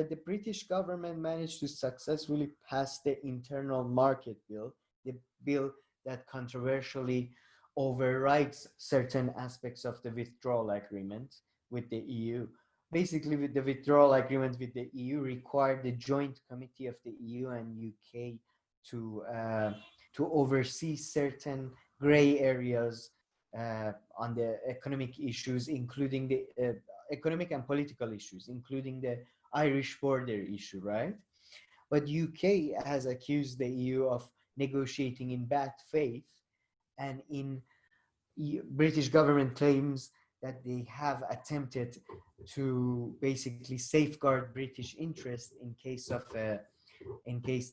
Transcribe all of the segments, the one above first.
the British government managed to successfully pass the Internal Market Bill, the bill that controversially overrides certain aspects of the withdrawal agreement with the EU. Basically, with the withdrawal agreement with the EU required the joint committee of the EU and UK to oversee certain gray areas on the economic issues, including the economic and political issues, including the Irish border issue, right? But UK has accused the EU of negotiating in bad faith, and British government claims that they have attempted to basically safeguard British interest in case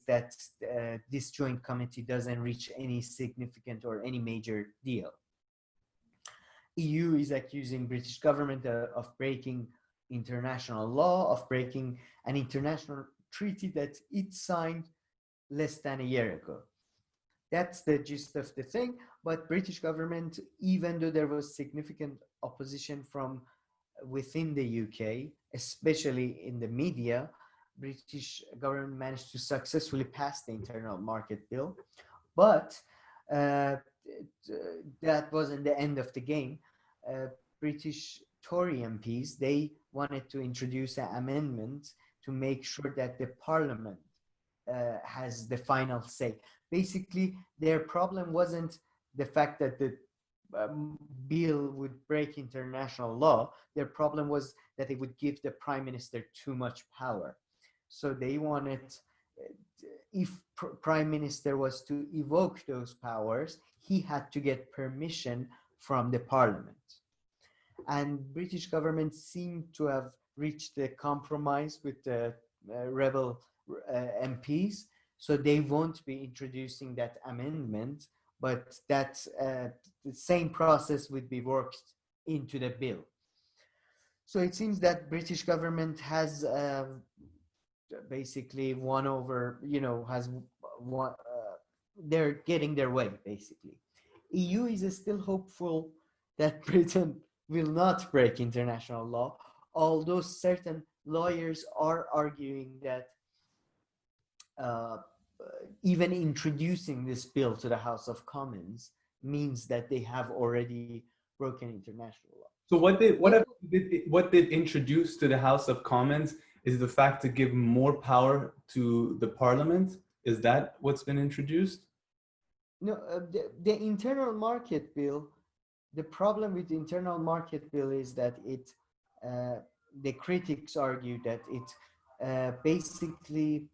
that this joint committee doesn't reach any significant or any major deal. EU is accusing British government of breaking international law, of breaking an international treaty that it signed less than a year ago. That's the gist of the thing. But British government, even though there was significant opposition from within the UK, especially in the media, British government managed to successfully pass the Internal Market Bill. But that wasn't the end of the game. British Tory MPs, they wanted to introduce an amendment to make sure that the Parliament has the final say. Basically, their problem wasn't the fact that the bill would break international law. Their problem was that it would give the Prime Minister too much power. So they wanted, if Prime Minister was to evoke those powers, he had to get permission from the Parliament. And British government seemed to have reached a compromise with the rebel MPs, so they won't be introducing that amendment, but that the same process would be worked into the bill. So it seems that British government has basically won over, has won, they're getting their way, basically. EU is still hopeful that Britain will not break international law, although certain lawyers are arguing that even introducing this bill to the House of Commons means that they have already broken international law. So what did introduce to the House of Commons is the fact to give more power to the Parliament? Is that what's been introduced? No, the Internal Market Bill. The problem with the Internal Market Bill is that the critics argue that it basically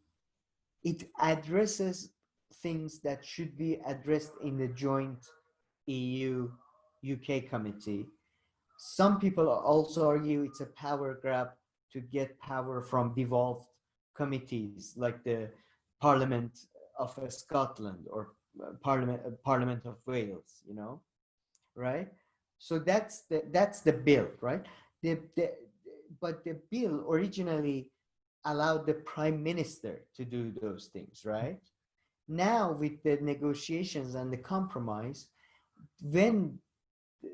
it addresses things that should be addressed in the joint EU-UK committee. Some people also argue it's a power grab to get power from devolved committees like the Parliament of Scotland or Parliament of Wales, right? So that's the bill, right? But the bill originally allowed the Prime Minister to do those things, right? Now with the negotiations and the compromise, when the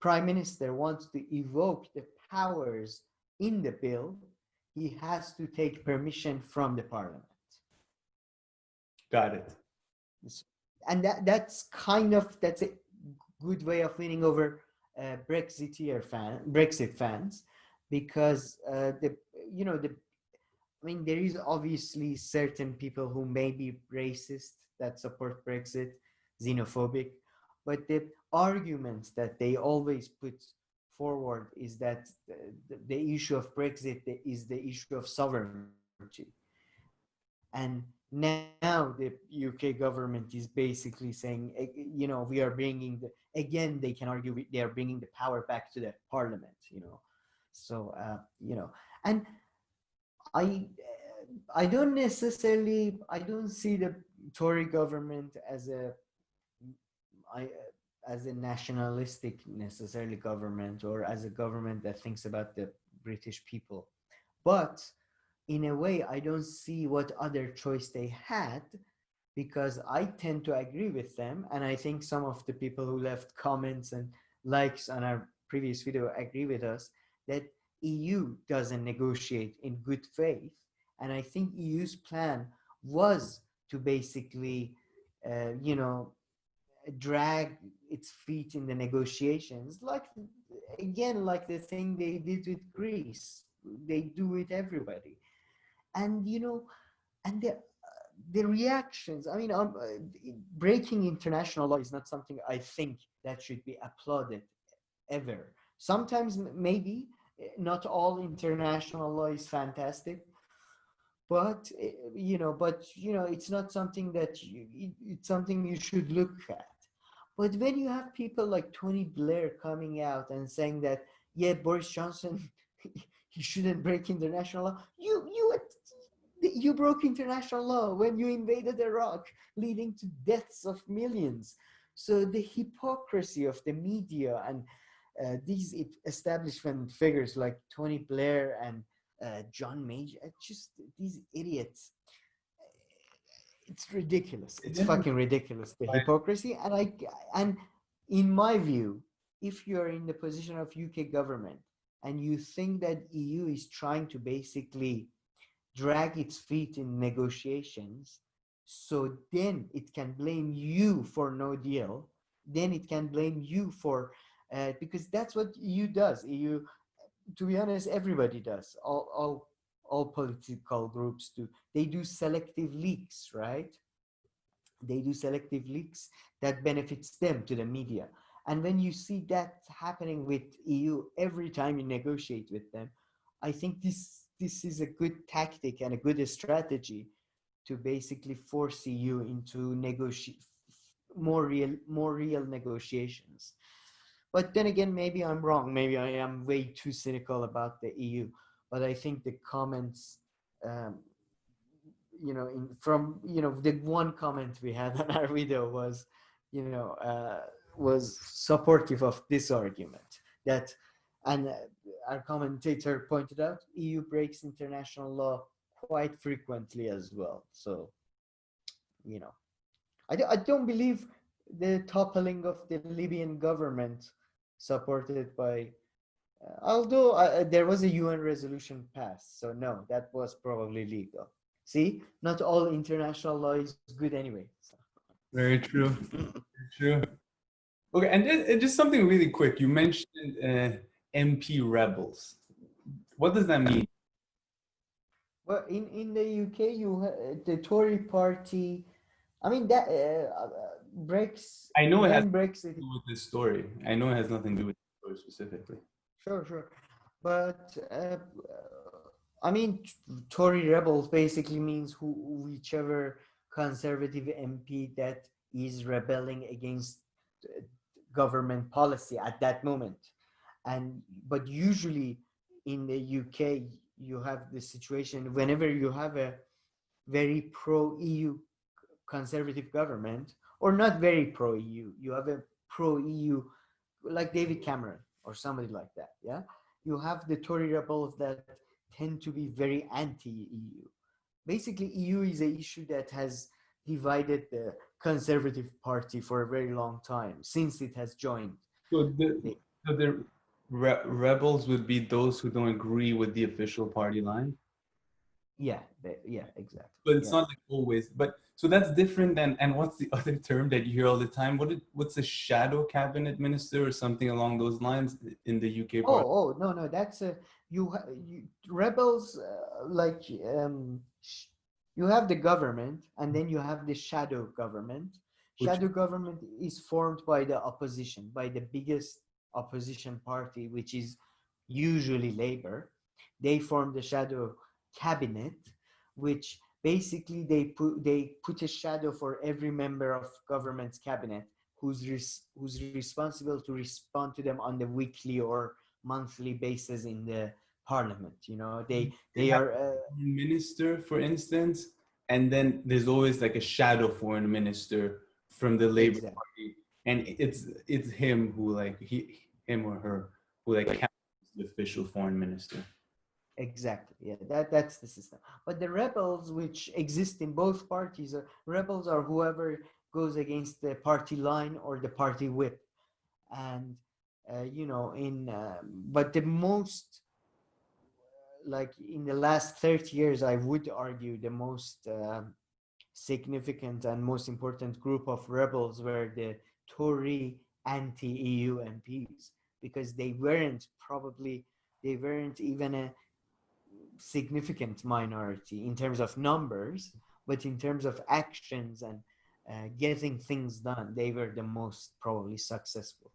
Prime Minister wants to evoke the powers in the bill, he has to take permission from the Parliament. Got it. And that's a good way of winning over Brexit fans, because there is obviously certain people who may be racist that support Brexit, xenophobic, but the arguments that they always put forward is that the issue of Brexit is the issue of sovereignty. And now the UK government is basically saying, we are bringing they can argue they are bringing the power back to the Parliament, So, and I don't see the Tory government as a nationalistic necessarily government, or as a government that thinks about the British people. But in a way, I don't see what other choice they had, because I tend to agree with them. And I think some of the people who left comments and likes on our previous video agree with us that EU doesn't negotiate in good faith. And I think EU's plan was to basically, you know, drag its feet in the negotiations, like again, like the thing they did with Greece. They do it everybody, and you know, and the reactions. I mean, breaking international law is not something I think that should be applauded ever. Sometimes maybe not all international law is fantastic, but it's not something that it's something you should look at. But when you have people like Tony Blair coming out and saying that, yeah, Boris Johnson, he shouldn't break international law, you broke international law when you invaded Iraq, leading to deaths of millions. So the hypocrisy of the media and these establishment figures like Tony Blair and John Major, just these idiots. It's ridiculous. It's fucking ridiculous, the hypocrisy. And in my view, if you're in the position of UK government and you think that EU is trying to basically drag its feet in negotiations, so then it can blame you for no deal, then it can blame you for because that's what EU does. EU, to be honest, everybody does. All political groups do. They do selective leaks, right? They do selective leaks that benefits them to the media. And when you see that happening with EU every time you negotiate with them, I think this is a good tactic and a good strategy to basically force EU into more real negotiations. But then again, maybe I'm wrong. Maybe I am way too cynical about the EU. But I think the comments, from the one comment we had on our video was, was supportive of this argument that, and our commentator pointed out, EU breaks international law quite frequently as well. So, I don't believe the toppling of the Libyan government supported by, although there was a UN resolution passed, so no, that was probably legal. See, not all international law is good anyway. So. Very true. Very true. Okay, and just something really quick. You mentioned MP rebels. What does that mean? Well, in the UK, the Tory party. I mean that breaks. I know it has Brexit. nothing to do with this story. I know it has nothing to do with this story specifically. Sure, but I mean, Tory Rebels basically means whichever conservative MP that is rebelling against government policy at that moment. But usually in the UK, you have the situation whenever you have a very pro-EU conservative government, or not very pro-EU, you have a pro-EU like David Cameron or somebody like that. Yeah, you have the Tory rebels that tend to be very anti-EU. Basically, EU is an issue that has divided the Conservative Party for a very long time since it has joined. So the rebels would be those who don't agree with the official party line? Yeah, exactly. But it's not like always. But so that's different than, and what's the other term that you hear all the time? What's a shadow cabinet minister or something along those lines in the UK party? No, that's you rebels you have the government and then you have the shadow government. Shadow government is formed by the opposition, by the biggest opposition party, which is usually Labour. They form the shadow cabinet, which basically they put a shadow for every member of government's cabinet who's responsible to respond to them on the weekly or monthly basis in the parliament. They are minister, for instance, and then there's always like a shadow foreign minister from the Labour Party, and it's him who him or her who counts the official foreign minister. Exactly. Yeah, that's the system. But the rebels, which exist in both parties, rebels are whoever goes against the party line or the party whip, and but the most like in the last 30 years, I would argue the most significant and most important group of rebels were the Tory anti-EU MPs, because they weren't even a significant minority in terms of numbers, but in terms of actions and getting things done, they were the most probably successful.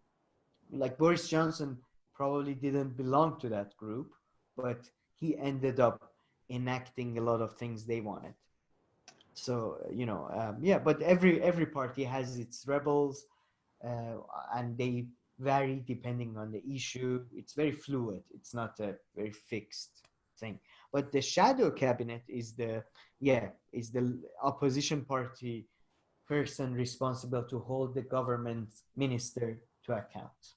Like Boris Johnson probably didn't belong to that group, but he ended up enacting a lot of things they wanted. So yeah, but every party has its rebels, uh, and they vary depending on the issue. It's very fluid. It's not a very fixed thing. But the shadow cabinet is the opposition party person responsible to hold the government minister to account.